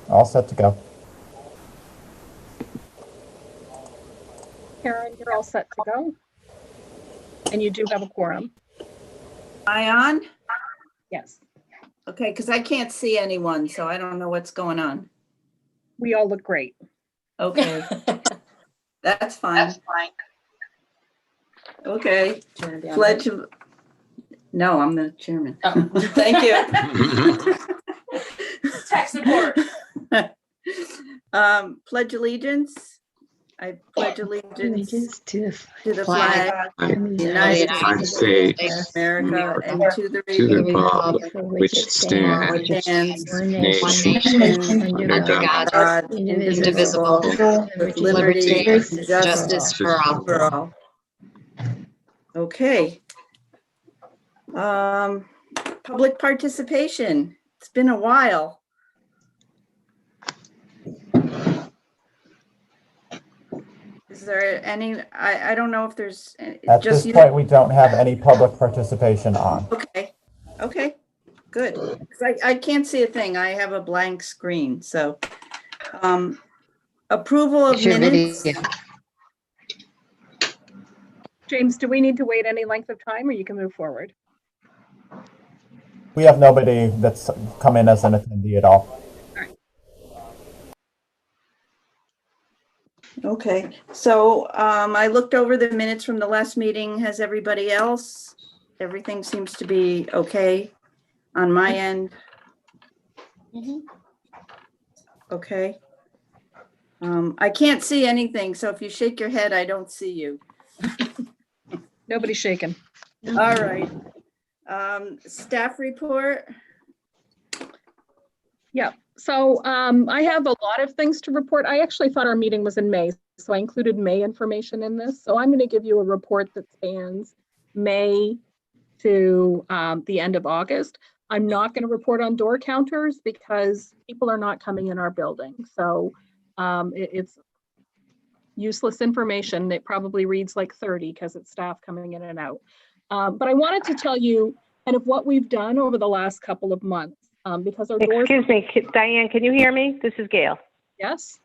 All set to go. Karen, you're all set to go. And you do have a quorum. I on? Yes. Okay, because I can't see anyone, so I don't know what's going on. We all look great. Okay, that's fine. Okay, pledge of, no, I'm the chairman. Oh. Thank you. Tech support. Pledge allegiance. I pledge allegiance to to the flag of the United States of America and to the republic for which it stands, one nation, under God, indivisible, with liberty and justice for all. Okay. Public participation. It's been a while. Is there any, I don't know if there's. At this point, we don't have any public participation on. Okay, good. 'Cause I can't see a thing. I have a blank screen, so. Approval of minutes. James, do we need to wait any length of time or you can move forward? We have nobody that's come in as an attendee at all. Okay, so I looked over the minutes from the last meeting. Has everybody else? Everything seems to be okay on my end. Okay. I can't see anything, so if you shake your head, I don't see you. Nobody's shaking. All right. Staff report. Yeah. So I have a lot of things to report. I actually thought our meeting was in May, so I included May information in this. So I'm going to give you a report that spans May to the end of August. I'm not going to report on door counters because people are not coming in our building. So it's useless information. It probably reads like 30 because it's staff coming in and out. But I wanted to tell you kind of what we've done over the last couple of months. Because our doors. Excuse me, Diane, can you hear me? This is Gail. Yes.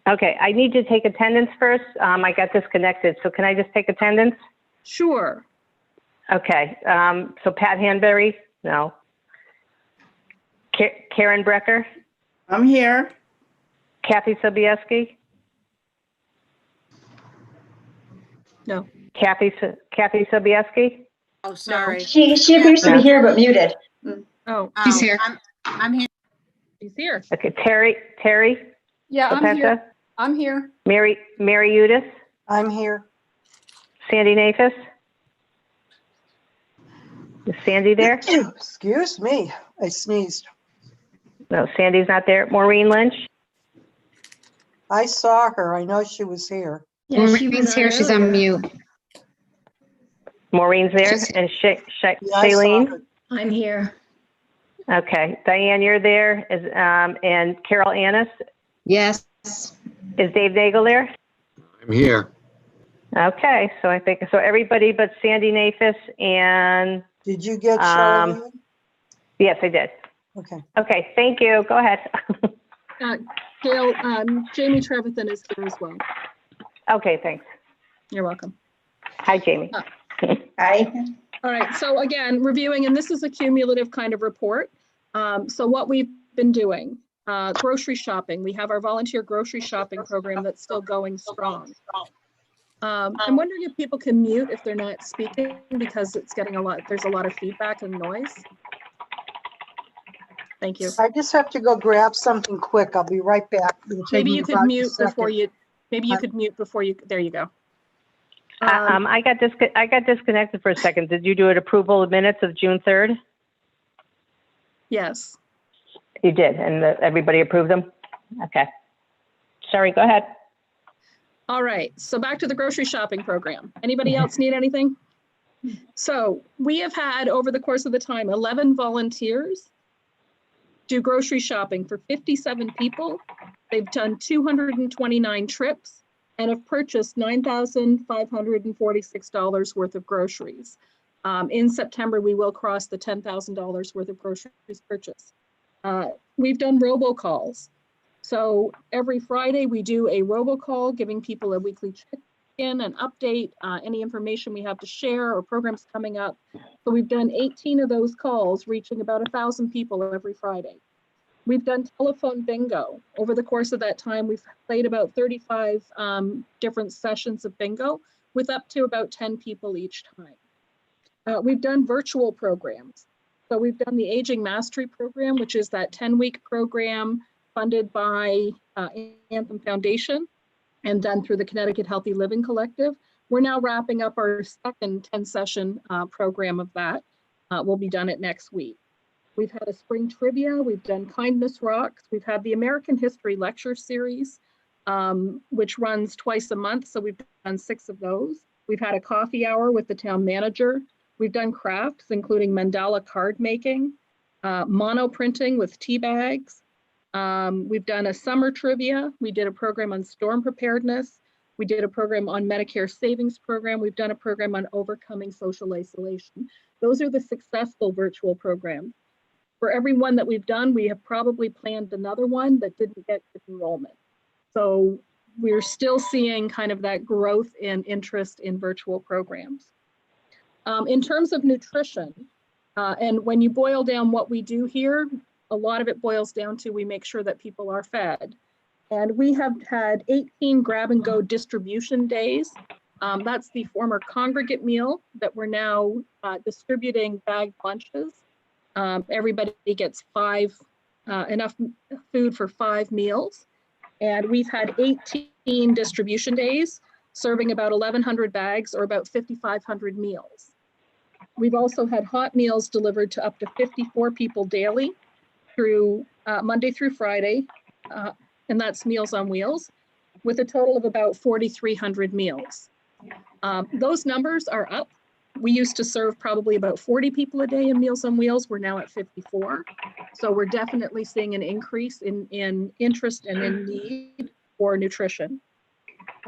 Okay, I need to take attendance first. I got disconnected, so can I just take attendance? Sure. Okay, so Pat Hanberry, no. Karen Brecker, I'm here. Kathy Sobieski, No. Kathy Sobieski. Oh, sorry. She appears to be here but muted. Oh, She's here. I'm here. she's here. Okay, Terry Yeah, I'm here. LaPenta, I'm here. Mary Udis, I'm here. Sandy Nafis. Is Sandy there? Excuse me, I sneezed. No, Sandy's not there. Maureen Lynch, I saw her. I know she was here. Yeah, Maureen's here. She's on mute. Maureen's there, She's- and Yeah, I saw Shailene. her. I'm here. Okay, Diane, you're there, and Carol Annis. Yes. Is Dave Nagel there? I'm here. Okay, so I think, so everybody but Sandy Nafis and, Did you get Charlene? yes, I did. Okay. Okay, thank you. Go ahead. Gail, Jamie Trevathan is here as well. Okay, thanks. You're welcome. Hi, Jamie. Hi. All right. So again, reviewing, and this is a cumulative kind of report. So what we've been doing, grocery shopping. We have our volunteer grocery shopping program that's still going strong. I'm wondering if people can mute if they're not speaking because it's getting there's a lot of feedback and noise. Thank you. I just have to go grab something quick. I'll be right back. Maybe you could mute before you, there you go. I got disconnected for a second. Did you do an approval of minutes of June 3rd? Yes. You did, and everybody approved them? Okay. Sorry, go ahead. All right, so back to the grocery shopping program. Anybody else need anything? So we have had, over the course of the time, 11 volunteers do grocery shopping for 57 people. They've done 229 trips and have purchased $9,546 worth of groceries. In September, we will cross the $10,000 worth of groceries purchased. We've done robocalls. So every Friday we do a robocall, giving people a weekly check-in and update, any information we have to share or programs coming up. So we've done 18 of those calls, reaching about 1,000 people every Friday. We've done telephone bingo. Over the course of that time, we've played about 35 different sessions of bingo with up to about 10 people each time. We've done virtual programs. So we've done the Aging Mastery Program, which is that 10-week program funded by Anthem Foundation and done through the Connecticut Healthy Living Collective. We're now wrapping up our second 10-session program of that. We'll be done it next week. We've had a spring trivia, we've done Kindness Rocks, we've had the American History Lecture Series, which runs twice a month, so we've done 6 of those. We've had a coffee hour with the town manager. We've done crafts, including mandala card making, mono printing with tea bags. We've done a summer trivia. We did a program on storm preparedness. We did a program on Medicare Savings Program. We've done a program on overcoming social isolation. Those are the successful virtual programs. For every one that we've done, we have probably planned another one that didn't get enrollment. So we're still seeing kind of that growth in interest in virtual programs. In terms of nutrition, and when you boil down what we do here, a lot of it boils down to we make sure that people are fed. And we have had 18 grab and go distribution days. That's the former congregate meal that we're now distributing bagged lunches. Everybody gets enough food for 5 meals. And we've had 18 distribution days, serving about 1,100 bags or about 5,500 meals. We've also had hot meals delivered to up to 54 people daily through Monday through Friday, and that's Meals on Wheels, with a total of about 4,300 meals. Those numbers are up. We used to serve probably about 40 people a day in Meals on Wheels. We're now at 54. So we're definitely seeing an increase in interest and in need for nutrition.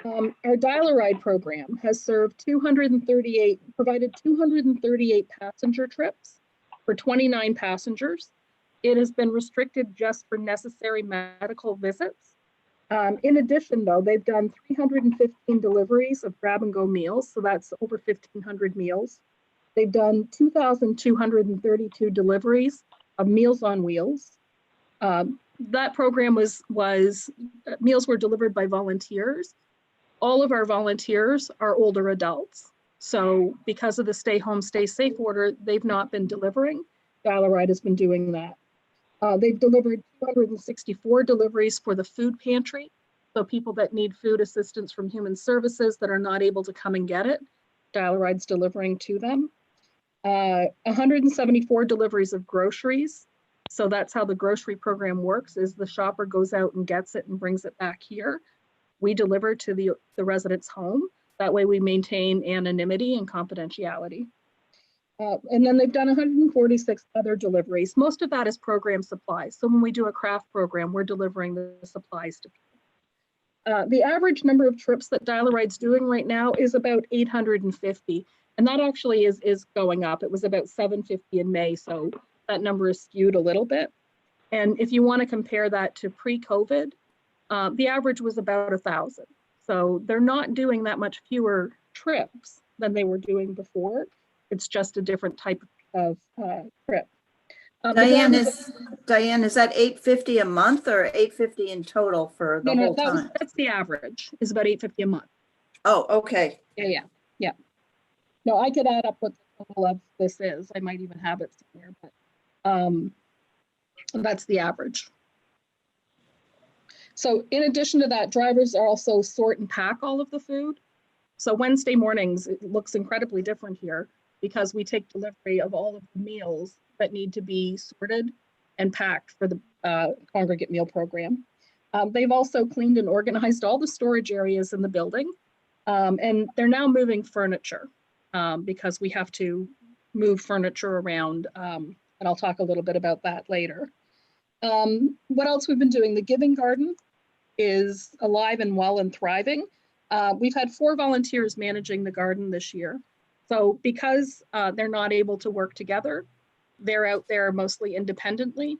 Our Dial-A-Ride program has served provided 238 passenger trips for 29 passengers. It has been restricted just for necessary medical visits. In addition, though, they've done 315 deliveries of grab and go meals, so that's over 1,500 meals. They've done 2,232 deliveries of Meals on Wheels. That program meals were delivered by volunteers. All of our volunteers are older adults. So because of the stay home, stay safe order, they've not been delivering. Dial-A-Ride has been doing that. They've delivered 264 deliveries for the food pantry. So people that need food assistance from Human Services that are not able to come and get it, Dial-A-Ride's delivering to them. 174 deliveries of groceries. So that's how the grocery program works, is the shopper goes out and gets it and brings it back here. We deliver to the resident's home. That way we maintain anonymity and confidentiality. And then they've done 146 other deliveries. Most of that is program supplies. So when we do a craft program, we're delivering the supplies to people. The average number of trips that Dial-A-Ride's doing right now is about 850. And that actually is going up. It was about 750 in May. So that number is skewed a little bit. And if you want to compare that to pre-COVID, the average was about 1,000. So they're not doing that much fewer trips than they were doing before. It's just a different type of trip. Diane, is that 850 a month or 850 in total for the whole time? That's the average, is about 850 a month. Oh, okay. Yeah. No, I could add up what the total of this is. I might even have it somewhere, but that's the average. So in addition to that, drivers also sort and pack all of the food. So Wednesday mornings, it looks incredibly different here because we take delivery of all of the meals that need to be sorted and packed for the congregate meal program. They've also cleaned and organized all the storage areas in the building. And they're now moving furniture because we have to move furniture around. And I'll talk a little bit about that later. What else we've been doing? The Giving Garden is alive and well and thriving. We've had 4 volunteers managing the garden this year. So because they're not able to work together, they're out there mostly independently.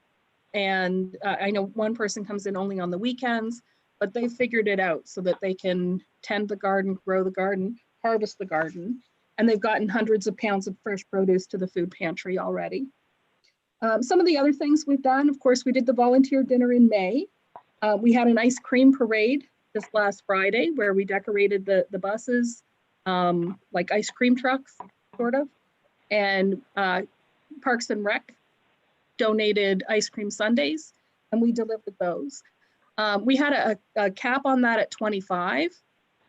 And I know one person comes in only on the weekends, but they figured it out so that they can tend the garden, grow the garden, harvest the garden. And they've gotten hundreds of pounds of fresh produce to the food pantry already. Some of the other things we've done, of course, we did the volunteer dinner in May. We had an ice cream parade this last Friday where we decorated the buses like ice cream trucks, sort of. And Parks and Rec donated ice cream sundaes, and we delivered those. We had a cap on that at 25,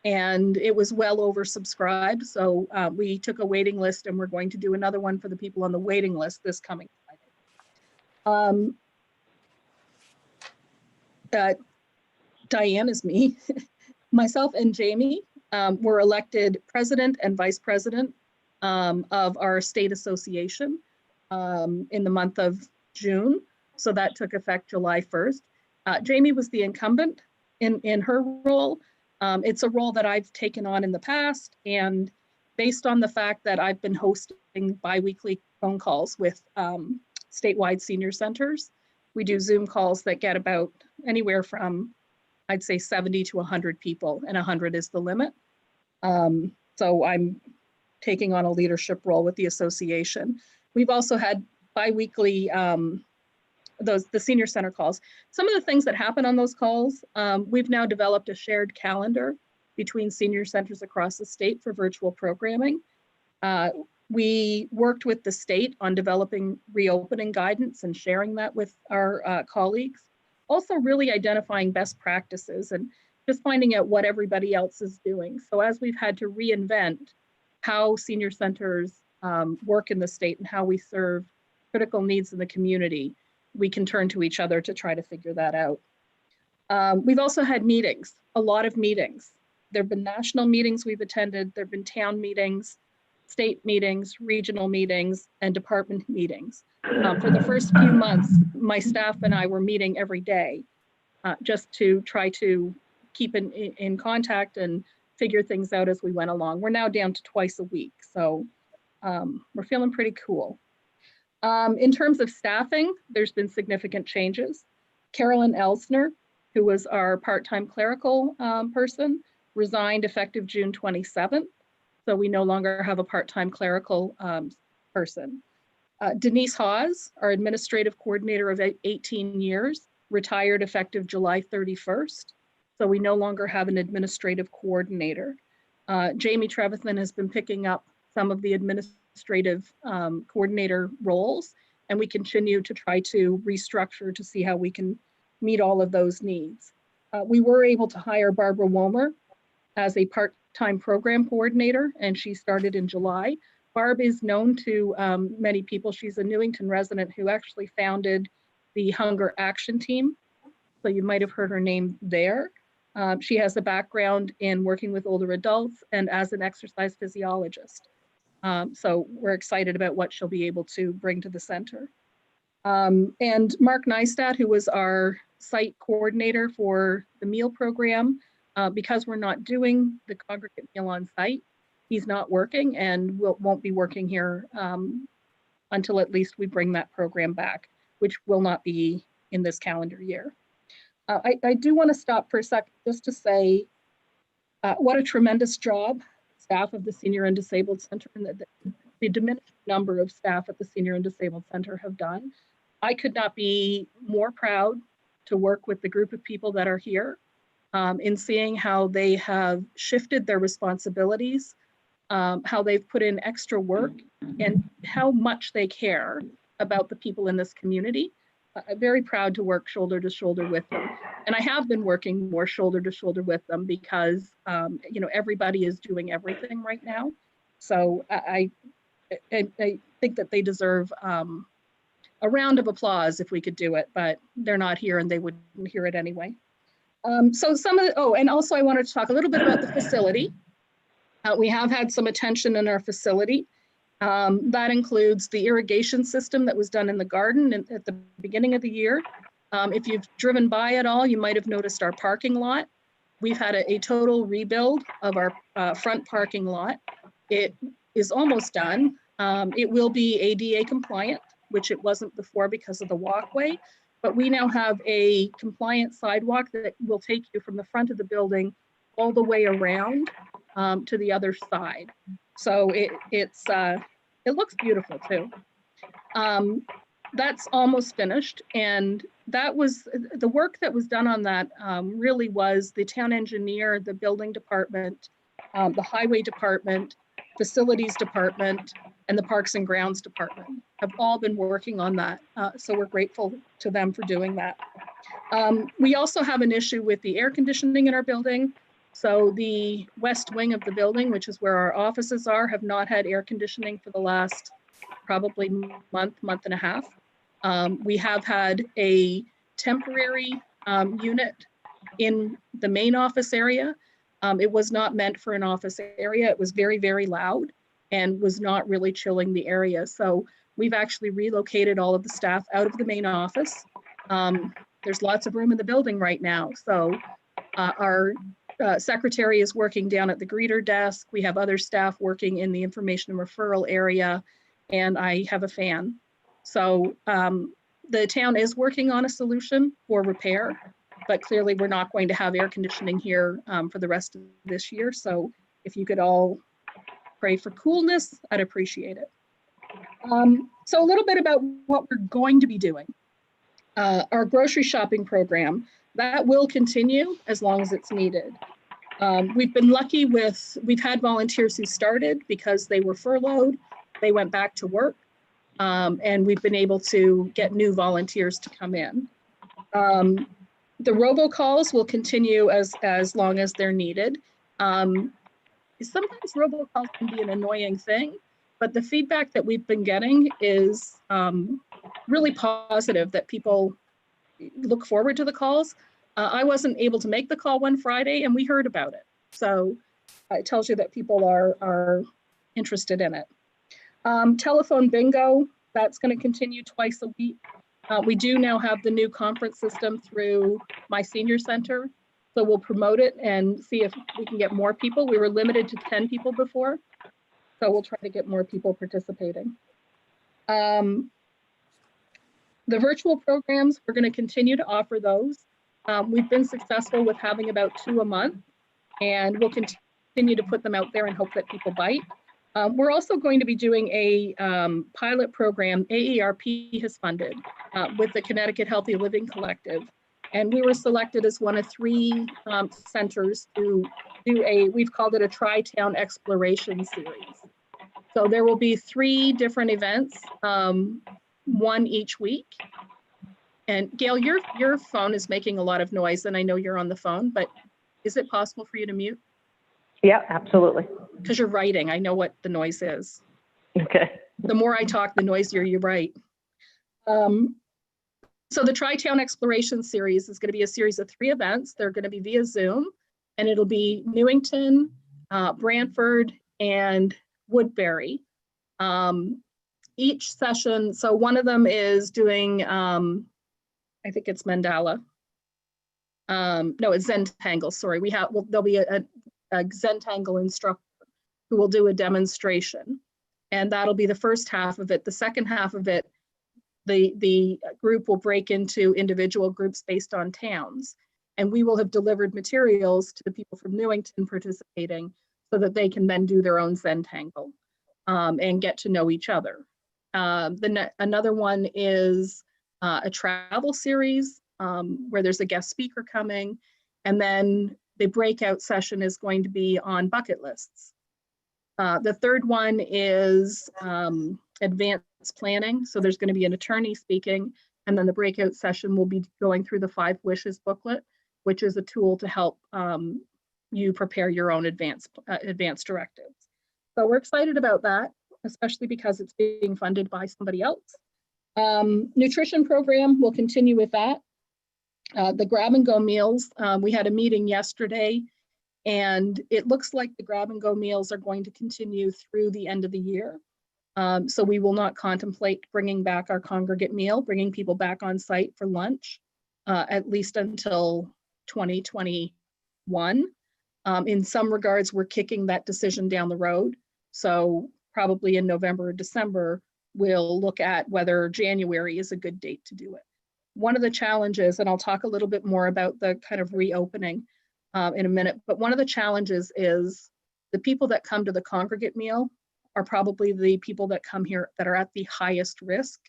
and it was well oversubscribed. So we took a waiting list, and we're going to do another one for the people on the waiting list this coming Friday. Diane is me. Myself and Jamie were elected president and vice president of our state association in the month of June. So that took effect July 1st. Jamie was the incumbent in her role. It's a role that I've taken on in the past, and based on the fact that I've been hosting bi-weekly phone calls with statewide senior centers, we do Zoom calls that get about anywhere from, I'd say 70 to 100 people, and 100 is the limit. So I'm taking on a leadership role with the association. We've also had bi-weekly the senior center calls. Some of the things that happen on those calls, we've now developed a shared calendar between senior centers across the state for virtual programming. We worked with the state on developing reopening guidance and sharing that with our colleagues. Also really identifying best practices and just finding out what everybody else is doing. So as we've had to reinvent how senior centers work in the state and how we serve critical needs in the community, we can turn to each other to try to figure that out. We've also had meetings, a lot of meetings. There have been national meetings we've attended, there have been town meetings, state meetings, regional meetings, and department meetings. For the first few months, my staff and I were meeting every day just to try to keep in contact and figure things out as we went along. We're now down to twice a week, so we're feeling pretty cool. In terms of staffing, there's been significant changes. Carolyn Elsner, who was our part-time clerical person, resigned effective June 27th. So we no longer have a part-time clerical person. Denise Hawes, our administrative coordinator of 18 years, retired effective July 31st. So we no longer have an administrative coordinator. Jamie Trevathan has been picking up some of the administrative coordinator roles, and we continue to try to restructure to see how we can meet all of those needs. We were able to hire Barbara Womer as a part-time program coordinator, and she started in July. Barb is known to many people. She's a Newington resident who actually founded the Hunger Action Team. So you might have heard her name there. She has a background in working with older adults and as an exercise physiologist. So we're excited about what she'll be able to bring to the center. And Mark Neistat, who was our site coordinator for the meal program, because we're not doing the congregate meal on site, he's not working and won't be working here until at least we bring that program back, which will not be in this calendar year. I do want to stop for a second just to say what a tremendous job staff of the Senior and Disabled Center and the diminished number of staff at the Senior and Disabled Center have done. I could not be more proud to work with the group of people that are here in seeing how they have shifted their responsibilities, how they've put in extra work, and how much they care about the people in this community. I'm very proud to work shoulder to shoulder with them. And I have been working more shoulder to shoulder with them because, you know, everybody is doing everything right now. So I think that they deserve a round of applause if we could do it, but they're not here and they wouldn't hear it anyway. So some of the, oh, and also I wanted to talk a little bit about the facility. We have had some attention in our facility. That includes the irrigation system that was done in the garden at the beginning of the year. If you've driven by at all, you might have noticed our parking lot. We've had a total rebuild of our front parking lot. It is almost done. It will be ADA compliant, which it wasn't before because of the walkway. but we now have a compliant sidewalk that will take you from the front of the building all the way around to the other side. So it looks beautiful too. That's almost finished, and that was the work that was done on that. Really was the town engineer, the building department, the highway department, facilities department, and the parks and grounds department have all been working on that. So we're grateful to them for doing that. We also have an issue with the air conditioning in our building. So the west wing of the building, which is where our offices are, have not had air conditioning for the last probably month and a half. We have had a temporary unit in the main office area. It was not meant for an office area. It was very, very loud and was not really chilling the area. So we've actually relocated all of the staff out of the main office. There's lots of room in the building right now. So our secretary is working down at the greeter desk. We have other staff working in the information and referral area, and I have a fan. So the town is working on a solution for repair, but clearly we're not going to have air conditioning here for the rest of this year. So if you could all pray for coolness, I'd appreciate it. So a little bit about what we're going to be doing. Our grocery shopping program, that will continue as long as it's needed. We've been lucky we've had volunteers who started because they were furloughed, they went back to work, and we've been able to get new volunteers to come in. The robocalls will continue as long as they're needed. Sometimes robocalls can be an annoying thing, but the feedback that we've been getting is really positive, that people look forward to the calls. I wasn't able to make the call one Friday and we heard about it. So it tells you that people are interested in it. Telephone bingo, that's going to continue twice a week. We do now have the new conference system through my senior center. So we'll promote it and see if we can get more people. We were limited to 10 people before. So we'll try to get more people participating. The virtual programs, we're going to continue to offer those. We've been successful with having about 2 a month, and we'll continue to put them out there and hope that people bite. We're also going to be doing a pilot program AERP has funded with the Connecticut Healthy Living Collective. And we were selected as one of 3 centers to do we've called it a Tri-Town Exploration Series. So there will be 3 different events, 1 each week. And Gail, your phone is making a lot of noise, and I know you're on the phone, but is it possible for you to mute? Yeah, absolutely. Because you're writing, I know what the noise is. Okay. The more I talk, the noisier you write. So the Tri-Town Exploration Series is going to be a series of 3 events. They're going to be via Zoom, and it'll be Newington, Brantford, and Woodbury. Each session, so one of them is doing, I think it's mandala. No, it's Zentangle, sorry. There'll be a Zentangle instructor who will do a demonstration. And that'll be the first half of it. The second half of it, the group will break into individual groups based on towns. And we will have delivered materials to the people from Newington participating so that they can then do their own Zentangle and get to know each other. Another one is a travel series where there's a guest speaker coming. And then the breakout session is going to be on bucket lists. The third one is advanced planning. So there's going to be an attorney speaking, and then the breakout session will be going through the 5 Wishes booklet, which is a tool to help you prepare your own advanced directives. So we're excited about that, especially because it's being funded by somebody else. Nutrition program, will continue with that. The grab and go meals, we had a meeting yesterday, and it looks like the grab and go meals are going to continue through the end of the year. So we will not contemplate bringing back our congregate meal, bringing people back on site for lunch, at least until 2021. In some regards, we're kicking that decision down the road. So probably in November or December, we'll look at whether January is a good date to do it. one of the challenges, and I'll talk a little bit more about the kind of reopening in a minute, but one of the challenges is the people that come to the congregate meal are probably the people that come here that are at the highest risk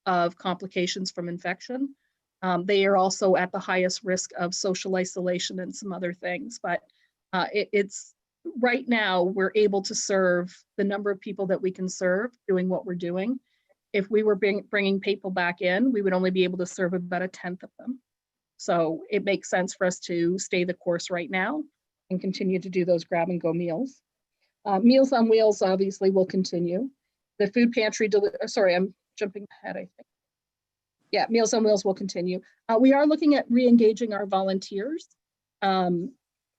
of complications from infection. They are also at the highest risk of social isolation and some other things, but it's right now we're able to serve the number of people that we can serve doing what we're doing. If we were bringing people back in, we would only be able to serve about 1/10 of them. So it makes sense for us to stay the course right now and continue to do those grab and go meals. Meals on Wheels obviously will continue. The food pantry, sorry, I'm jumping ahead, I think. Yeah, Meals on Wheels will continue. We are looking at re-engaging our volunteers.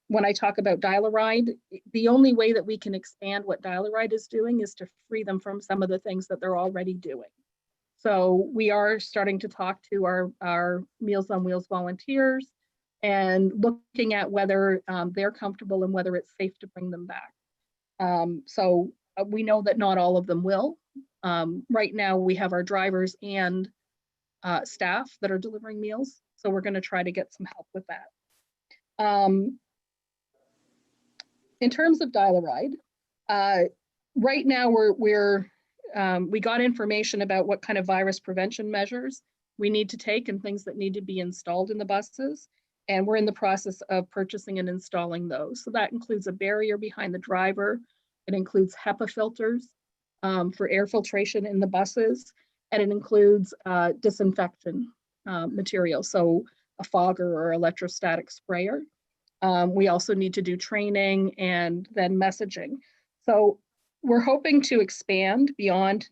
When I talk about Dial-A-Ride, the only way that we can expand what Dial-A-Ride is doing is to free them from some of the things that they're already doing. So we are starting to talk to our Meals on Wheels volunteers and looking at whether they're comfortable and whether it's safe to bring them back. So we know that not all of them will. Right now we have our drivers and staff that are delivering meals. So we're going to try to get some help with that. In terms of Dial-A-Ride, right now we got information about what kind of virus prevention measures we need to take and things that need to be installed in the buses. And we're in the process of purchasing and installing those. So that includes a barrier behind the driver. It includes HEPA filters for air filtration in the buses. And it includes disinfection material, so a fogger or electrostatic sprayer. We also need to do training and then messaging. So we're hoping to expand beyond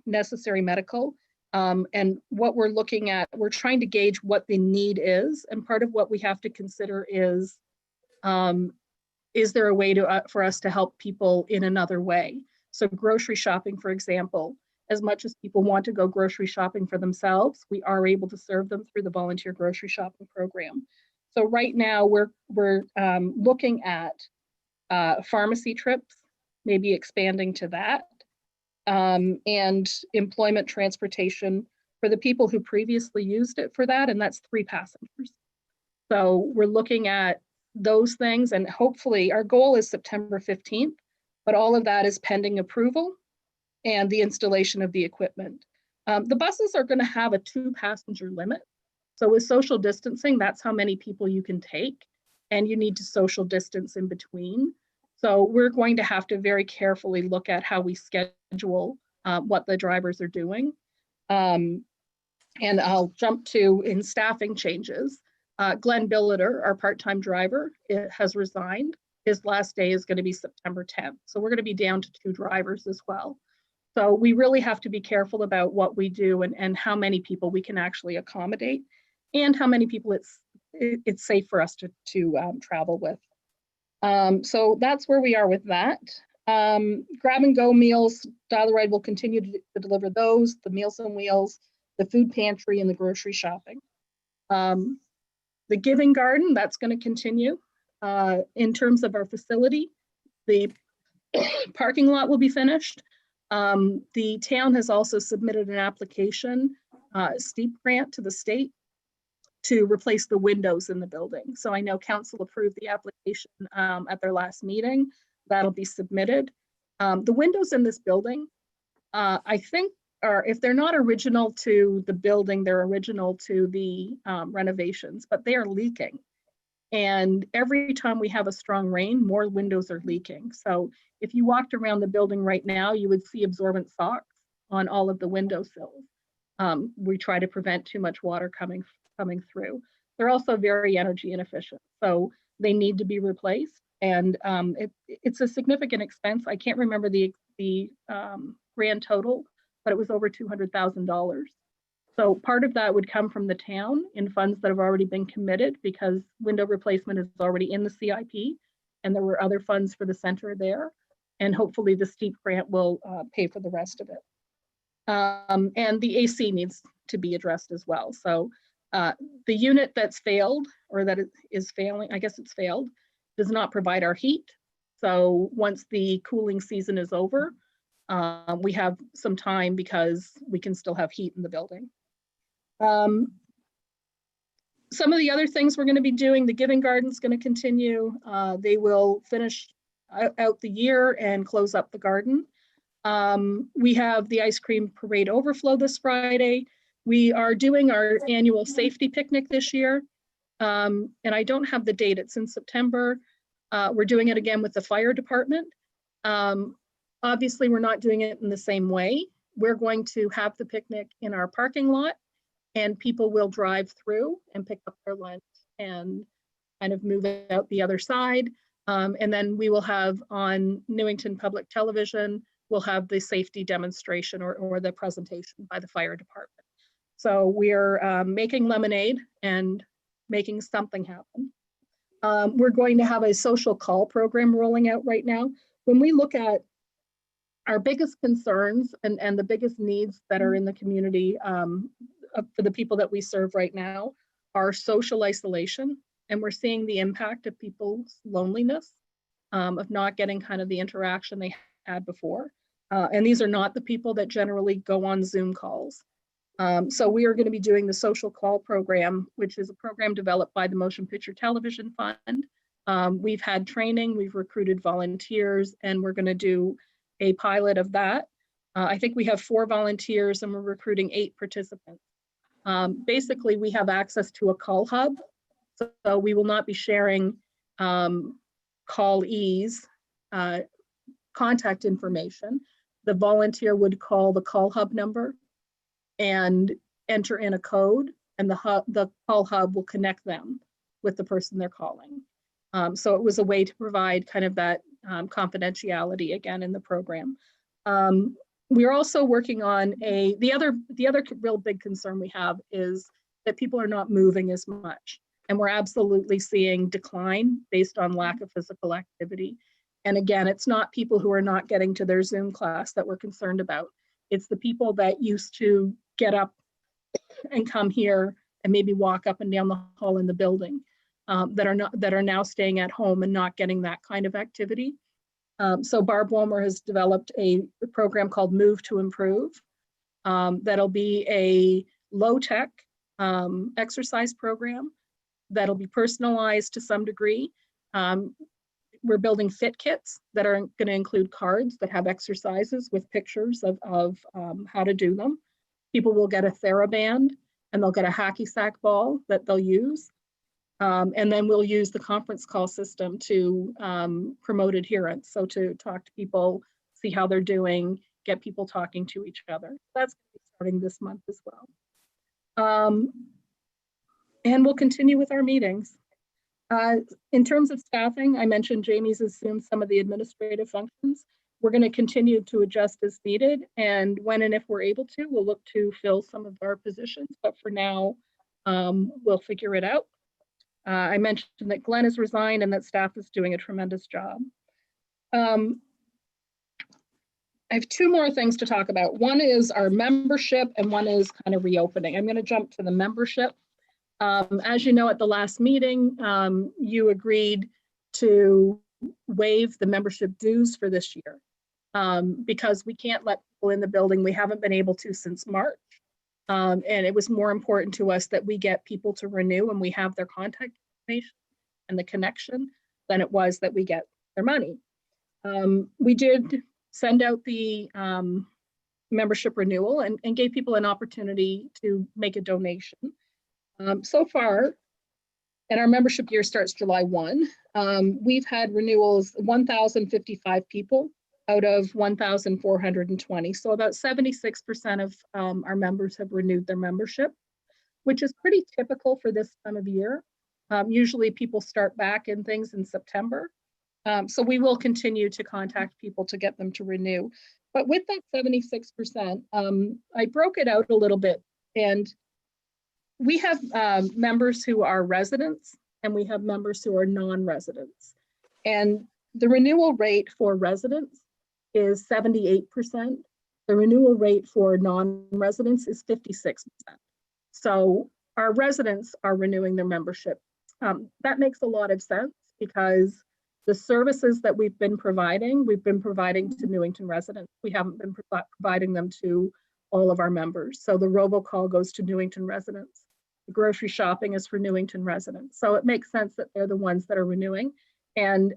necessary medical. And what we're looking at, we're trying to gauge what the need is. And part of what we have to consider is there a way for us to help people in another way? So grocery shopping, for example, as much as people want to go grocery shopping for themselves, we are able to serve them through the volunteer grocery shopping program. So right now we're looking at pharmacy trips, maybe expanding to that, and employment transportation for the people who previously used it for that, and that's 3 passengers. So we're looking at those things, and hopefully our goal is September 15th, but all of that is pending approval and the installation of the equipment. The buses are going to have a 2-passenger limit. So with social distancing, that's how many people you can take, and you need to social distance in between. So we're going to have to very carefully look at how we schedule what the drivers are doing. And I'll jump to in staffing changes. Glenn Billiter, our part-time driver, has resigned. His last day is going to be September 10th. So we're going to be down to 2 drivers as well. So we really have to be careful about what we do and how many people we can actually accommodate and how many people it's safe for us to travel with. So that's where we are with that. Grab and go meals, Dial-A-Ride will continue to deliver those, the Meals on Wheels, the food pantry, and the grocery shopping. The Giving Garden, that's going to continue. In terms of our facility, the parking lot will be finished. The town has also submitted an application, steep grant to the state to replace the windows in the building. So I know council approved the application at their last meeting. That'll be submitted. The windows in this building, I think are, if they're not original to the building, they're original to the renovations, but they are leaking. And every time we have a strong rain, more windows are leaking. So if you walked around the building right now, you would see absorbent socks on all of the windowsills. We try to prevent too much water coming through. They're also very energy inefficient, so they need to be replaced. And it's a significant expense. I can't remember the grand total, but it was over $200,000. So part of that would come from the town in funds that have already been committed because window replacement is already in the CIP, and there were other funds for the center there. And hopefully the steep grant will pay for the rest of it. And the AC needs to be addressed as well. So the unit that's failed, or that is failing, I guess it's failed, does not provide our heat. So once the cooling season is over, we have some time because we can still have heat in the building. Some of the other things we're going to be doing, the Giving Garden's going to continue. They will finish out the year and close up the garden. We have the ice cream parade overflow this Friday. We are doing our annual safety picnic this year. And I don't have the date, it's in September. We're doing it again with the fire department. Obviously, we're not doing it in the same way. We're going to have the picnic in our parking lot, and people will drive through and pick up their lunch and kind of move out the other side. And then we will have on Newington Public Television, we'll have the safety demonstration or the presentation by the fire department. So we're making lemonade and making something happen. We're going to have a social call program rolling out right now. When we look at our biggest concerns and the biggest needs that are in the community for the people that we serve right now are social isolation. And we're seeing the impact of people's loneliness, of not getting kind of the interaction they had before. And these are not the people that generally go on Zoom calls. So we are going to be doing the social call program, which is a program developed by the Motion Picture Television Fund. We've had training, we've recruited volunteers, and we're going to do a pilot of that. I think we have 4 volunteers and we're recruiting 8 participants. Basically, we have access to a call hub. So we will not be sharing callees contact information. The volunteer would call the call hub number and enter in a code, and the call hub will connect them with the person they're calling. So it was a way to provide kind of that confidentiality again in the program. We're also working on the other real big concern we have is that people are not moving as much. And we're absolutely seeing decline based on lack of physical activity. And again, it's not people who are not getting to their Zoom class that we're concerned about. It's the people that used to get up and come here and maybe walk up and down the hall in the building that are now staying at home and not getting that kind of activity. So Barb Wilmer has developed a program called Move to Improve. That'll be a low-tech exercise program that'll be personalized to some degree. We're building fit kits that are going to include cards that have exercises with pictures of how to do them. People will get a TheraBand and they'll get a hacky sack ball that they'll use. And then we'll use the conference call system to promote adherence. So to talk to people, see how they're doing, get people talking to each other. That's starting this month as well. And we'll continue with our meetings. In terms of staffing, I mentioned Jamie's assumed some of the administrative functions. We're going to continue to adjust as needed. And when and if we're able to, we'll look to fill some of our positions. But for now, we'll figure it out. I mentioned that Glenn has resigned and that staff is doing a tremendous job. I have 2 more things to talk about. One is our membership and one is kind of reopening. I'm going to jump to the membership. As you know, at the last meeting, you agreed to waive the membership dues for this year because we can't let people in the building. We haven't been able to since March. And it was more important to us that we get people to renew and we have their contact information and the connection than it was that we get their money. We did send out the membership renewal and gave people an opportunity to make a donation. So far, and our membership year starts July 1, we've had renewals 1,055 people out of 1,420. So about 76% of our members have renewed their membership, which is pretty typical for this time of year. Usually people start back in things in September. So we will continue to contact people to get them to renew. But with that 76%, I broke it out a little bit. And we have members who are residents and we have members who are non-residents. And the renewal rate for residents is 78%. The renewal rate for non-residents is 56%. So our residents are renewing their membership. That makes a lot of sense because the services that we've been providing to Newington residents. We haven't been providing them to all of our members. So the robocall goes to Newington residents. The grocery shopping is for Newington residents. So it makes sense that they're the ones that are renewing. And,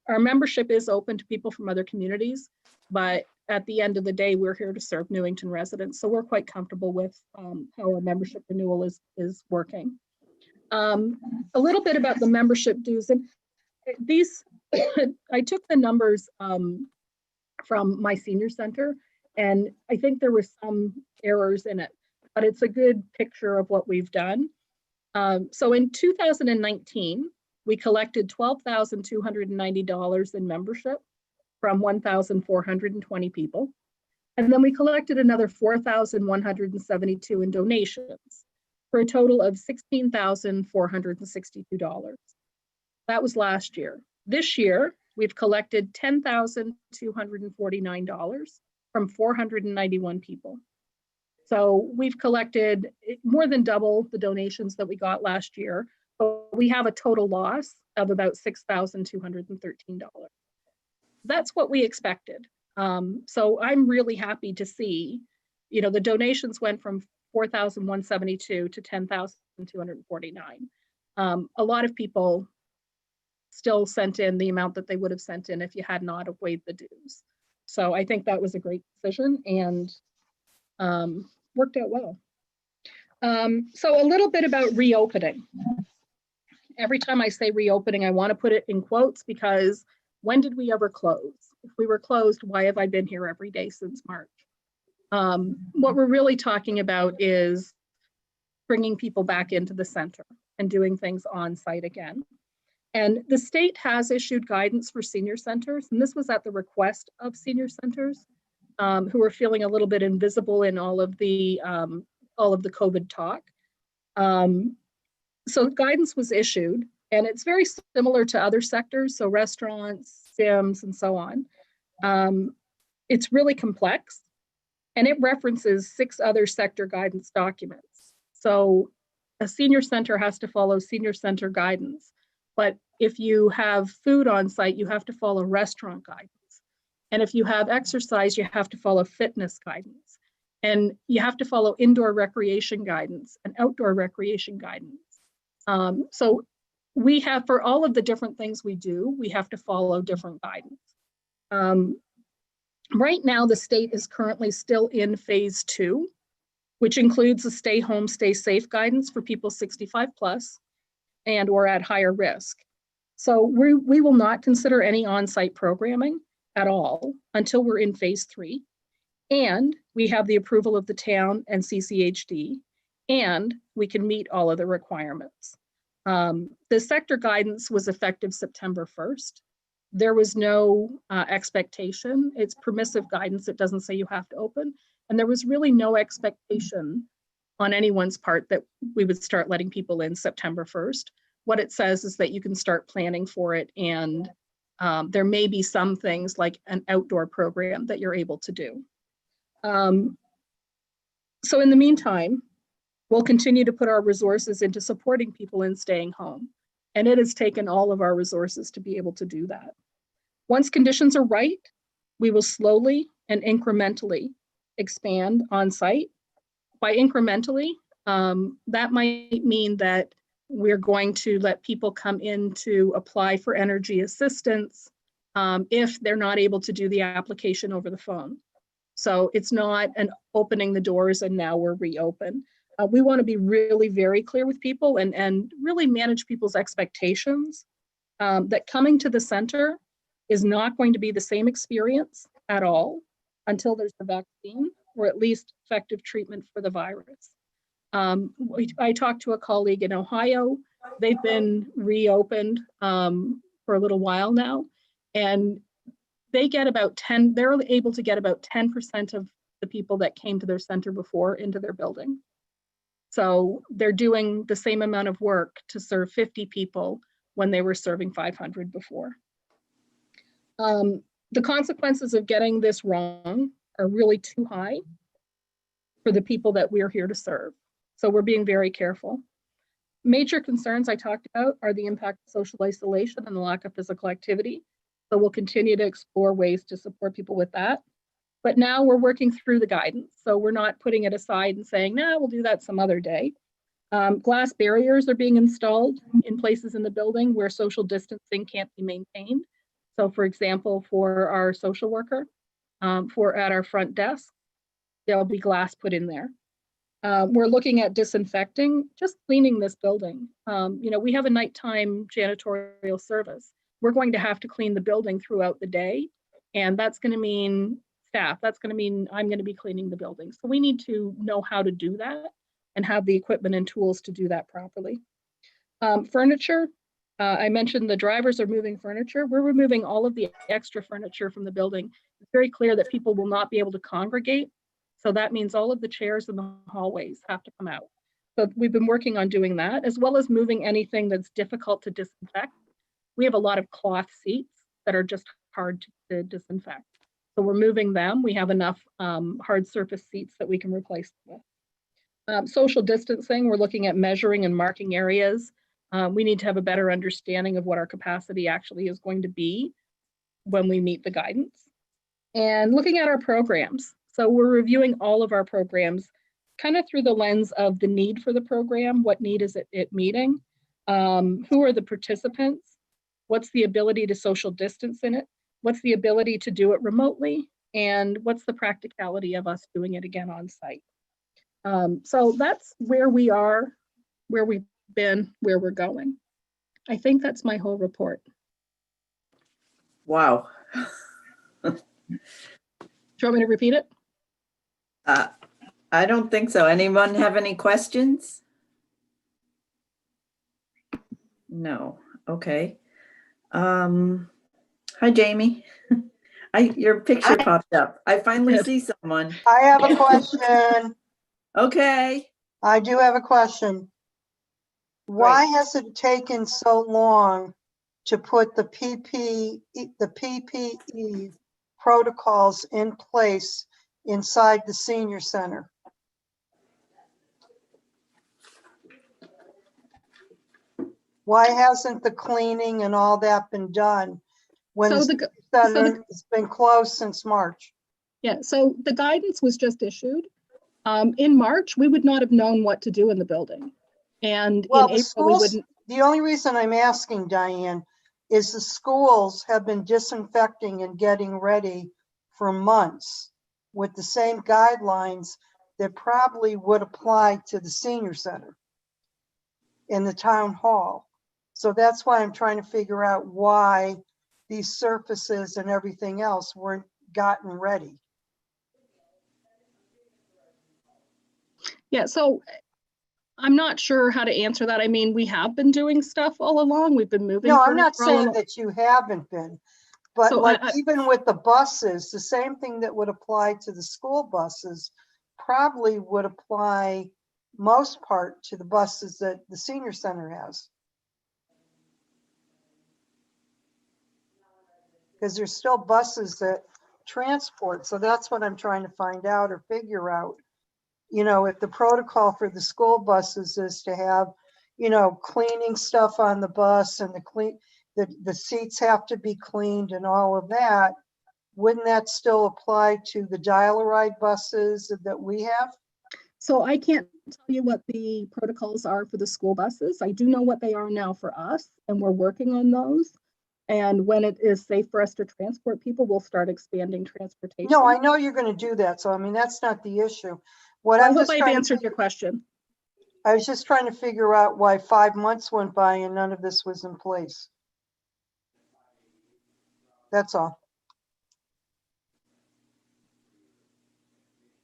our membership is open to people from other communities, but at the end of the day, we're here to serve Newington residents. So we're quite comfortable with how our membership renewal is working. A little bit about the membership dues. And these, I took the numbers from my senior center, and I think there were some errors in it, but it's a good picture of what we've done. So in 2019, we collected $12,290 in membership from 1,420 people. And then we collected another 4,172 in donations for a total of $16,462. That was last year. This year, we've collected $10,249 from 491 people. So we've collected more than double the donations that we got last year, but we have a total loss of about $6,213. That's what we expected. So I'm really happy to see, the donations went from 4,172 to 10,249. A lot of people still sent in the amount that they would have sent in if you had not have waived the dues. So I think that was a great decision and worked out well. So a little bit about reopening. Every time I say reopening, I want to put it in quotes because when did we ever close? If we were closed, why have I been here every day since March? What we're really talking about is bringing people back into the center and doing things on site again. And the state has issued guidance for senior centers, and this was at the request of senior centers who are feeling a little bit invisible in all of the COVID talk. So guidance was issued, and it's very similar to other sectors, so restaurants, gyms, and so on. It's really complex, and it references 6 other sector guidance documents. So a senior center has to follow senior center guidance, but if you have food on site, you have to follow restaurant guidance. And if you have exercise, you have to follow fitness guidance. And you have to follow indoor recreation guidance and outdoor recreation guidance. So we have, for all of the different things we do, we have to follow different guidance. Right now, the state is currently still in phase 2, which includes the stay home, stay safe guidance for people 65 plus and or at higher risk. So we will not consider any on-site programming at all until we're in phase 3. And we have the approval of the town and CCHD, and we can meet all of the requirements. The sector guidance was effective September 1st. There was no expectation. It's permissive guidance. It doesn't say you have to open. And there was really no expectation on anyone's part that we would start letting people in September 1st. What it says is that you can start planning for it, and there may be some things like an outdoor program that you're able to do. So in the meantime, we'll continue to put our resources into supporting people in staying home. And it has taken all of our resources to be able to do that. Once conditions are right, we will slowly and incrementally expand on site. By incrementally, that might mean that we're going to let people come in to apply for energy assistance if they're not able to do the application over the phone. So it's not an opening the doors and now we're reopened. We want to be really very clear with people and really manage people's expectations that coming to the center is not going to be the same experience at all until there's a vaccine or at least effective treatment for the virus. I talked to a colleague in Ohio. They've been reopened for a little while now, and they get about 10, they're able to get about 10% of the people that came to their center before into their building. So they're doing the same amount of work to serve 50 people when they were serving 500 before. The consequences of getting this wrong are really too high for the people that we're here to serve. So we're being very careful. Major concerns I talked about are the impact of social isolation and the lack of physical activity. So we'll continue to explore ways to support people with that. But now we're working through the guidance. So we're not putting it aside and saying, no, we'll do that some other day. Glass barriers are being installed in places in the building where social distancing can't be maintained. So for example, for our social worker, for at our front desk, there'll be glass put in there. We're looking at disinfecting, just cleaning this building. We have a nighttime janitorial service. We're going to have to clean the building throughout the day, and that's going to mean staff. That's going to mean I'm going to be cleaning the building. So we need to know how to do that and have the equipment and tools to do that properly. Furniture, I mentioned the drivers are moving furniture. We're removing all of the extra furniture from the building. It's very clear that people will not be able to congregate. So that means all of the chairs in the hallways have to come out. So we've been working on doing that, as well as moving anything that's difficult to disinfect. We have a lot of cloth seats that are just hard to disinfect. So we're moving them. We have enough hard surface seats that we can replace them with. Social distancing, we're looking at measuring and marking areas. We need to have a better understanding of what our capacity actually is going to be when we meet the guidance. And looking at our programs. So we're reviewing all of our programs kind of through the lens of the need for the program. What need is it meeting? Who are the participants? What's the ability to social distance in it? What's the ability to do it remotely? And what's the practicality of us doing it again on site? So that's where we are, where we've been, where we're going. I think that's my whole report. Wow. Do you want me to repeat it? I don't think so. Anyone have any questions? No. Okay. Hi, Jamie. Your picture popped up. I finally see someone. I have a question. Okay. I do have a question. Why has it taken so long to put the PPE protocols in place inside the senior center? Why hasn't the cleaning and all that been done when the center has been closed since March? Yeah, so the guidance was just issued. In March, we would not have known what to do in the building. And Well, in April, we wouldn't. The only reason I'm asking, Diane, is the schools have been disinfecting and getting ready for months with the same guidelines that probably would apply to the senior center in the town hall. So that's why I'm trying to figure out why these surfaces and everything else weren't gotten ready. Yeah, so I'm not sure how to answer that. I mean, we have been doing stuff all along. We've been moving. No, I'm not saying that you haven't been, but So like even with the buses, the same thing that would apply to the school buses probably would apply most part to the buses that the senior center has. Because there's still buses that transport. So that's what I'm trying to find out or figure out. You know, if the protocol for the school buses is to have, you know, cleaning stuff on the bus and the seats have to be cleaned and all of that, wouldn't that still apply to the dial-a-ride buses that we have? So I can't tell you what the protocols are for the school buses. I do know what they are now for us, and we're working on those. And when it is safe for us to transport people, we'll start expanding transportation. No, I know you're going to do that. So, I mean, that's not the issue. What Well, I'm I hope just I've trying answered your question. I was just trying to figure out why 5 months went by and none of this was in place. That's all.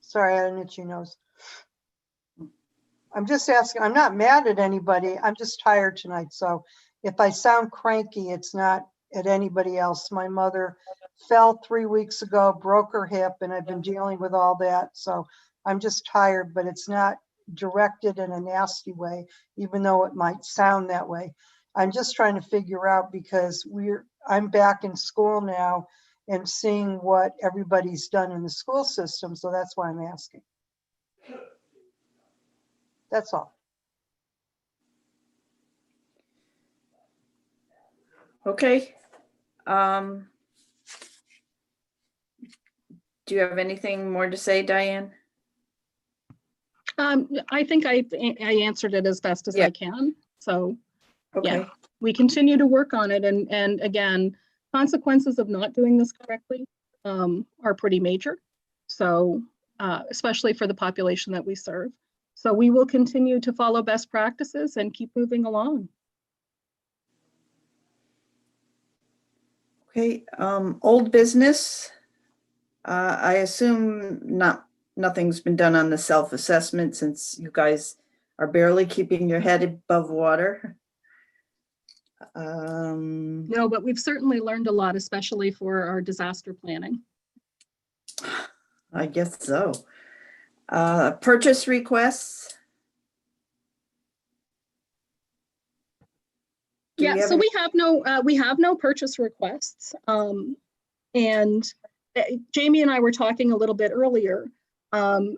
Sorry, I had an itchy nose. I'm just asking, I'm not mad at anybody. I'm just tired tonight. So if I sound cranky, it's not at anybody else. My mother fell 3 weeks ago, broke her hip, and I've been dealing with all that. So I'm just tired, but it's not directed in a nasty way, even though it might sound that way. I'm just trying to figure out because I'm back in school now and seeing what everybody's done in the school system. So that's why I'm asking. That's all. Okay. Do you have anything more to say, Diane? I think I answered it as best as Yeah. I can. So Okay, we continue to work on it. And again, consequences of not doing this correctly are pretty major. So especially for the population that we serve. So we will continue to follow best practices and keep moving along. okay, old business. I assume nothing's been done on the self-assessment since you guys are barely keeping your head above water. No, but we've certainly learned a lot, especially for our disaster planning. I guess so. Purchase requests. Do Yeah, have so any- we have no purchase requests. And Jamie and I were talking a little bit earlier.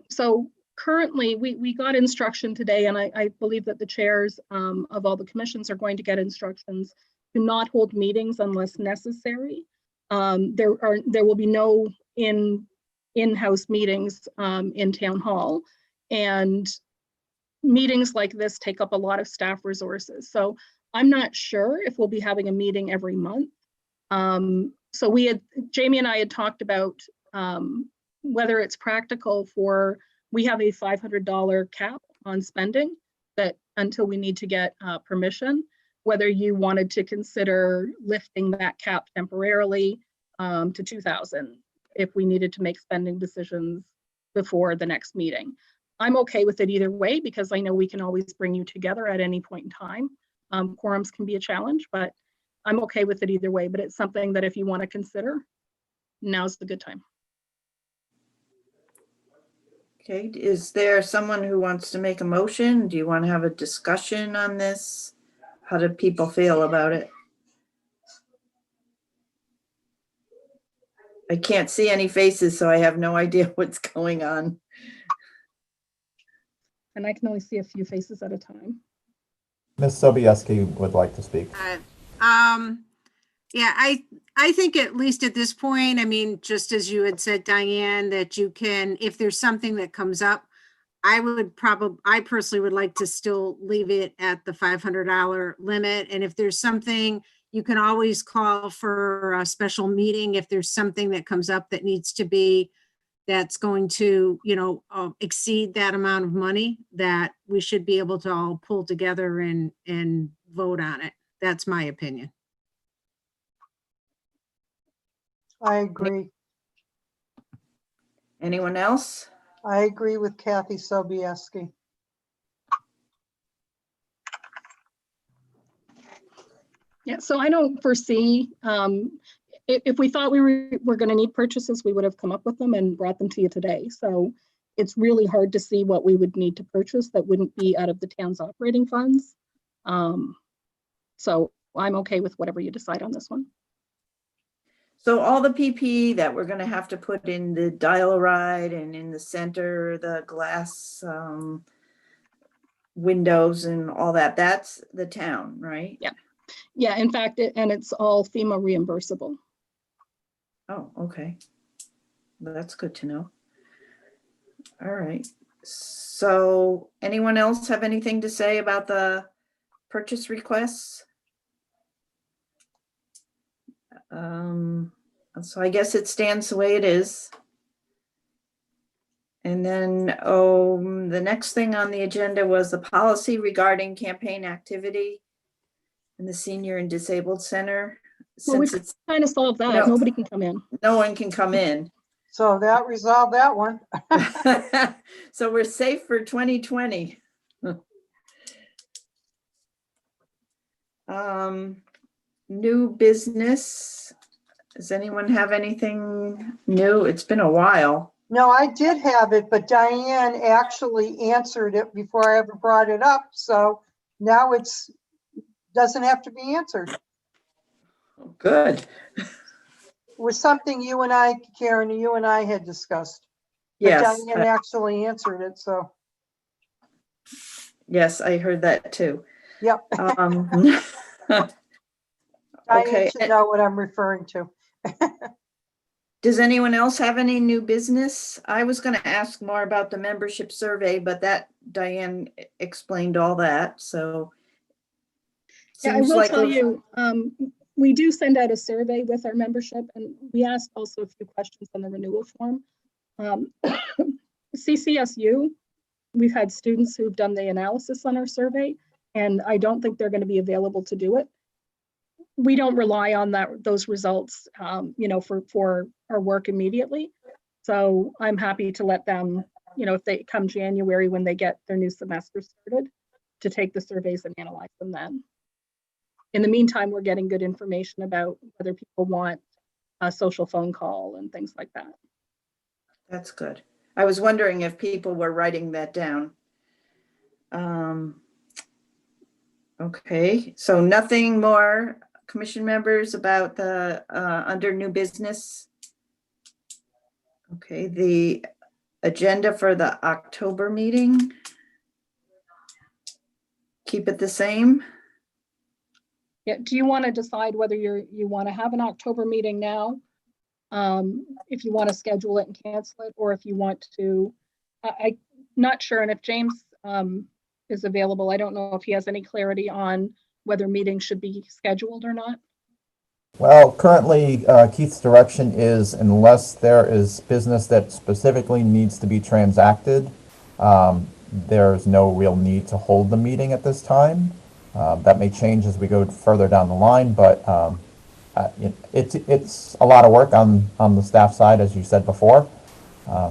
So currently we got instruction today, and I believe that the chairs of all the commissions are going to get instructions to not hold meetings unless necessary. There will be no in-house meetings in town hall, and meetings like this take up a lot of staff resources. So I'm not sure if we'll be having a meeting every month. So Jamie and I had talked about whether it's practical we have a $500 cap on spending that until we need to get permission, whether you wanted to consider lifting that cap temporarily to 2,000 if we needed to make spending decisions before the next meeting. I'm okay with it either way because I know we can always bring you together at any point in time. Quorums can be a challenge, but I'm okay with it either way, but it's something that if you want to consider, now's the good time. Okay, is there someone who wants to make a motion? Do you want to have a discussion on this? How do people feel about it? I can't see any faces, so I have no idea what's going on. And I can only see a few faces at a time. Ms. Sobieski would like to speak. Yeah, I think at least at this point, I mean, just as you had said, Diane, that you can, if there's something that comes up, I personally would like to still leave it at the $500 limit. And if there's something, you can always call for a special meeting if there's something that comes up that needs to be, that's going to, exceed that amount of money, that we should be able to all pull together and vote on it. That's my opinion. I agree. Anyone else? I agree with Kathy Sobieski. Yeah, so I don't foresee, if we thought we were going to need purchases, we would have come up with them and brought them to you today. So it's really hard to see what we would need to purchase that wouldn't be out of the town's operating funds. So I'm okay with whatever you decide on this one. So all the PPE that we're going to have to put in the dial-a-ride and in the center, the glass windows and all that, that's the town, right? Yeah. Yeah, in fact, it's all FEMA reimbursable. Oh, okay. Well, that's good to know. All right. So anyone else have anything to say about the purchase requests? So I guess it stands the way it is. And then, the next thing on the agenda was the policy regarding campaign activity in the Senior and Disabled Center. Well, Since we've it's, kind of solved that. No. Nobody can come in. no one can come in. So that resolved that one. So we're safe for 2020. New business. Does anyone have anything new? It's been a while. No, I did have it, but Diane actually answered it before I ever brought it up. So now doesn't have to be answered. Good. It was something you and I, Karen, you and I had discussed. But Yes. Diane actually answered it, so. Yes, I heard that too. Yep. Okay. Diane should know what I'm referring to. Does anyone else have any new business? I was going to ask more about the membership survey, but that Diane explained all that, so. Yeah, I seems will like tell we're- you, we do send out a survey with our membership, and we asked also a few questions on the renewal form. CCSU, we've had students who've done the analysis on our survey, and I don't think they're going to be available to do it. We don't rely on those results, for our work immediately. So I'm happy to let them, if they come January when they get their new semester started, to take the surveys and analyze them then. In the meantime, we're getting good information about whether people want a social phone call and things like that. That's good. I was wondering if people were writing that down. Okay, so nothing more, commission members, about the under new business? Okay, the agenda for the October meeting. Keep it the same? Yeah, do you want to decide whether you want to have an October meeting now? If you want to schedule it and cancel it, or if you want to, I'm not sure. And if James is available, I don't know if he has any clarity on whether meetings should be scheduled or not. Well, currently, Keith's direction is unless there is business that specifically needs to be transacted, there's no real need to hold the meeting at this time. That may change as we go further down the line, but it's a lot of work on the staff side, as you said before.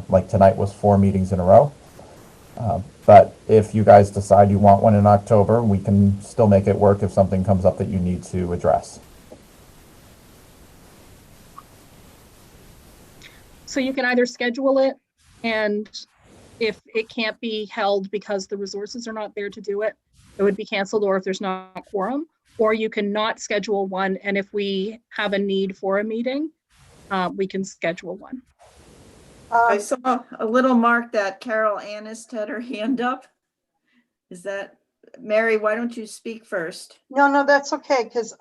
Like tonight was 4 meetings in a row. But if you guys decide you want one in October, we can still make it work if something comes up that you need to address. So you can either schedule it, and if it can't be held because the resources are not there to do it, it would be canceled, or if there's not a quorum, or you can not schedule one. And if we have a need for a meeting, we can schedule one. I saw a little mark that Carol Annis had her hand up. Is that, Mary, why don't you speak first? No, that's okay, because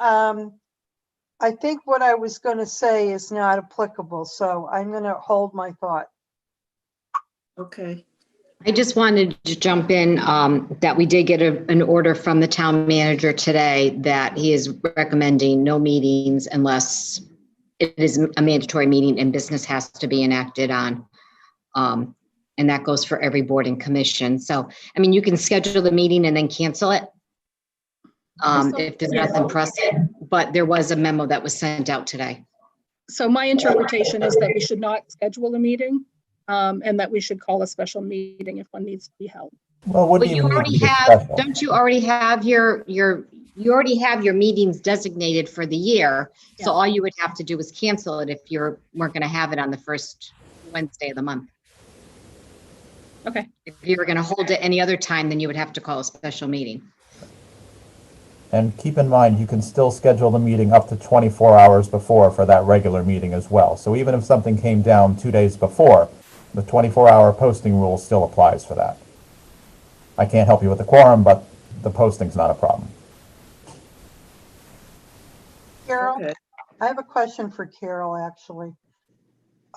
I think what I was going to say is not applicable, so I'm going to hold my thought. Okay. I just wanted to jump in that we did get an order from the town manager today that he is recommending no meetings unless it is a mandatory meeting and business has to be enacted on. And that goes for every board and commission. So, I mean, you can schedule the meeting and then cancel it if there's nothing pressing, but there was a memo that was sent out today. So my interpretation is that we should not schedule a meeting, and that we should call a special meeting if one needs to be held. Well, it But wouldn't you even need to already be have, special. don't you already have you already have your meetings designated for the year? So all you would have to do is cancel it if you weren't going to have it on the first Wednesday of the month. Okay. If you were going to hold it any other time, then you would have to call a special meeting. And keep in mind, you can still schedule the meeting up to 24 hours before for that regular meeting as well. So even if something came down 2 days before, the 24-hour posting rule still applies for that. I can't help you with the quorum, but the posting's not a problem. Carol, Okay. I have a question for Carol, actually.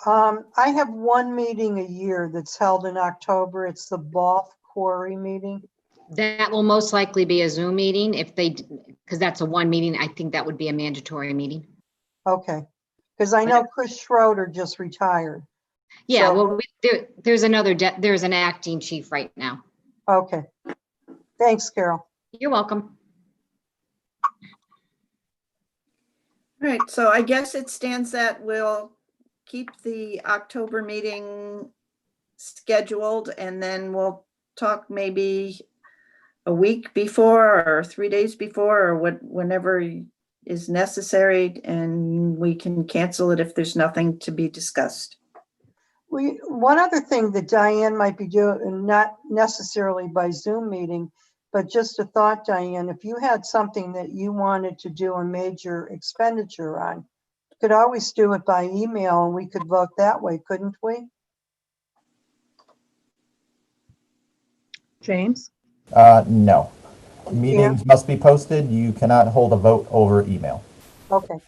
I have one meeting a year that's held in October. It's the Balf Quarry meeting. That will most likely be a Zoom meeting because that's a one meeting. I think that would be a mandatory meeting. Okay, because I know Chris Schroeder just retired. Yeah, So- well, there's an acting chief right now. Okay, thanks, Carol. You're welcome. All right, so I guess it stands that we'll keep the October meeting scheduled, and then we'll talk maybe a week before or 3 days before, or whenever is necessary, and we can cancel it if there's nothing to be discussed. One other thing that Diane might be doing, not necessarily by Zoom meeting, but just a thought, Diane, if you had something that you wanted to do a major expenditure on, you could always do it by email and we could vote that way, couldn't we? James? No. Meetings must be posted. You cannot hold a vote over email. Okay,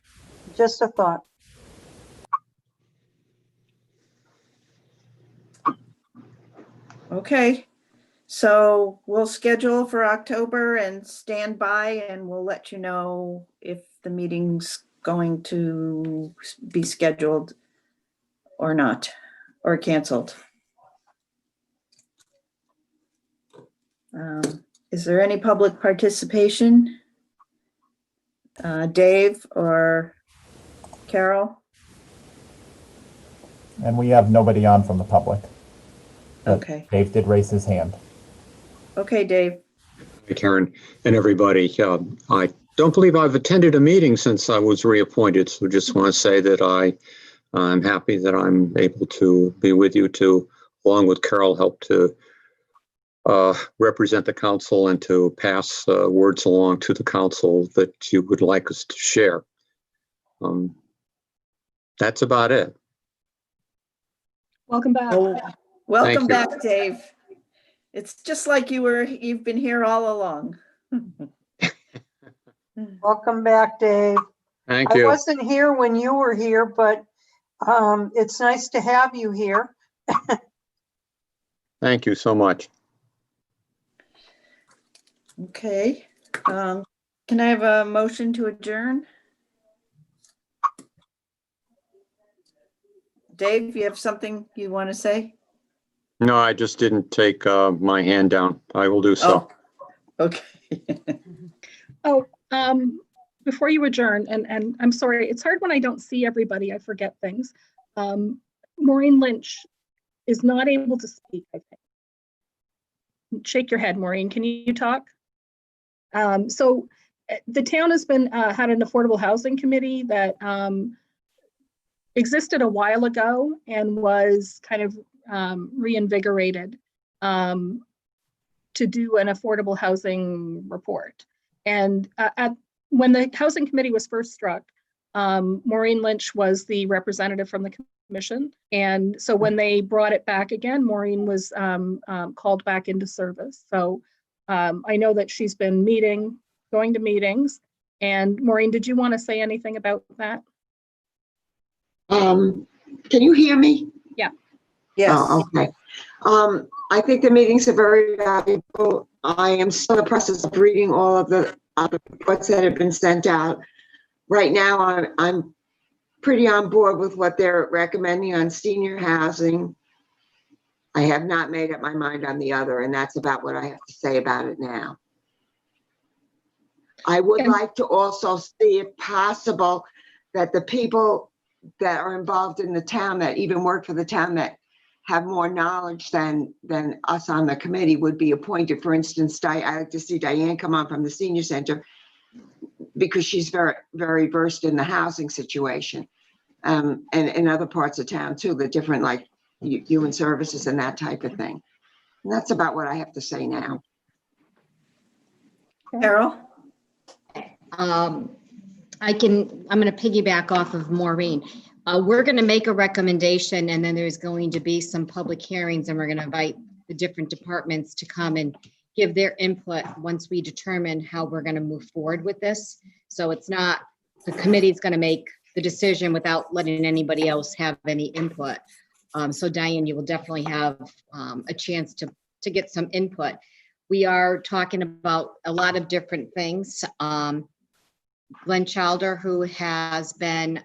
just a thought. Okay, so we'll schedule for October and stand by, and we'll let you know if the meeting's going to be scheduled or not, or canceled. Is there any public participation? Dave or Carol? And we have nobody on from the public. But Okay. Dave did raise his hand. Okay, Dave. Hey, Karen and everybody. I don't believe I've attended a meeting since I was reappointed, so just want to say that I'm happy that I'm able to be with you to, along with Carol, help to represent the council and to pass words along to the council that you would like us to share. That's about it. Welcome back. Oh, welcome Thank back, Dave. It's just like you've been here all along. Welcome back, Dave. Thank I you. wasn't here when you were here, but it's nice to have you here. Thank you so much. Okay. Can I have a motion to adjourn? Dave, you have something you want to say? No, I just didn't take my hand down. I will do so. Oh, okay. Oh, before you adjourn, and I'm sorry, it's hard when I don't see everybody, I forget things. Maureen Lynch is not able to speak, I think. Shake your head, Maureen, can you talk? So the town has been, had an affordable housing committee that existed a while ago and was kind of reinvigorated to do an affordable housing report. And when the housing committee was first struck, Maureen Lynch was the representative from the commission. And so when they brought it back again, Maureen was called back into service. So I know that she's been going to meetings. And Maureen, did you want to say anything about that? Can you hear me? Yeah. Yes. Oh, okay. I think the meetings are very valuable. I am still in the process of reading all of the reports that have been sent out. Right now, I'm pretty on board with what they're recommending on senior housing. I have not made up my mind on the other, and that's about what I have to say about it now. I would like to also see, if possible, that the people that are involved in the town, that even work for the town, that have more knowledge than us on the committee, would be appointed. For instance, I like to see Diane come on from the senior center, because she's very, very versed in the housing situation, and in other parts of town too, the different, like human services and that type of thing. And that's about what I have to say now. Carol? I'm going to piggyback off of Maureen. We're going to make a recommendation, and then there's going to be some public hearings, and we're going to invite the different departments to come and give their input once we determine how we're going to move forward with this. So it's not the committee's going to make the decision without letting anybody else have any input. So Diane, you will definitely have a chance to get some input. We are talking about a lot of different things. Glenn Childer, who has been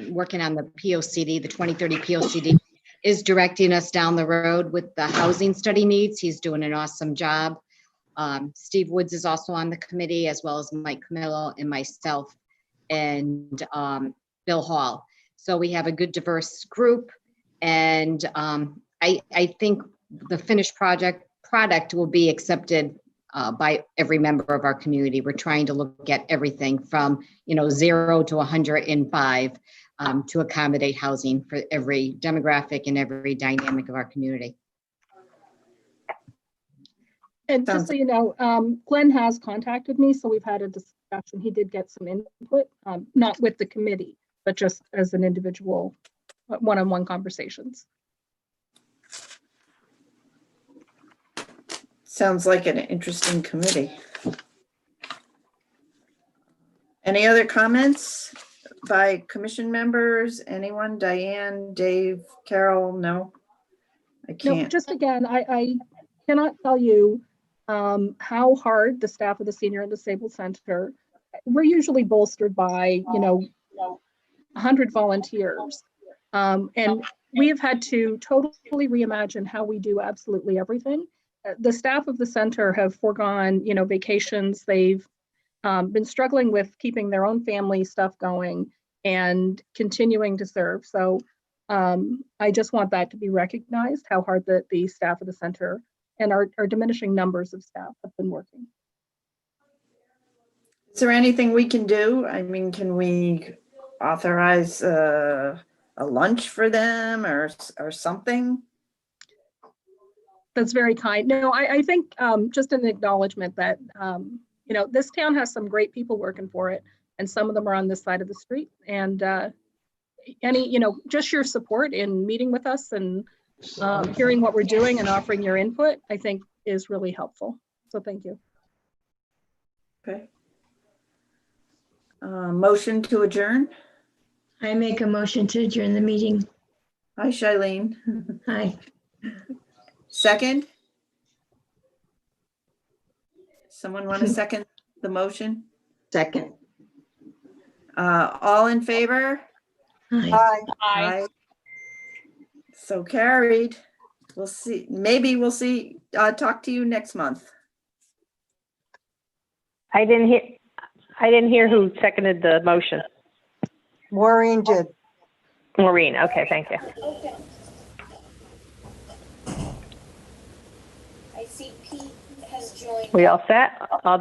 working on the POCD, the 2030 POCD, is directing us down the road with the housing study needs. He's doing an awesome job. Steve Woods is also on the committee, as well as Mike Camillo and myself and Bill Hall. So we have a good diverse group, and I think the finished product will be accepted by every member of our community. We're trying to look at everything from 0 to 105 to accommodate housing for every demographic and every dynamic of our community. And just so you know, Glenn has contacted me, so we've had a discussion. He did get some input, not with the committee, but just as an individual, one-on-one conversations. Sounds like an interesting committee. Any other comments by commission members? Anyone? Diane, Dave, Carol? No, I No, can't. just again, I cannot tell you how hard the staff of the Senior and Disabled Center, we're usually bolstered by, 100 volunteers. And we have had to totally reimagine how we do absolutely everything. The staff of the center have foregone, vacations. They've been struggling with keeping their own family stuff going and continuing to serve. So I just want that to be recognized, how hard the staff of the center and our diminishing numbers of staff have been working. Is there anything we can do? I mean, can we authorize a lunch for them or something? That's very kind. No, I think just an acknowledgement that, this town has some great people working for it, and some of them are on this side of the street. And just your support in meeting with us and hearing what we're doing and offering your input, I think is really helpful. So thank you. Okay. Motion to adjourn. I make a motion to adjourn the meeting. Hi, Shailene. Hi. Second? Someone want to second the motion? Second. All in favor? Hi. Bye. Aye. So carried. We'll see. Maybe we'll see. Talk to you next month. I didn't hear who seconded the motion. Maureen did. Maureen, okay, thank you. I see Pete has joined. We all set? All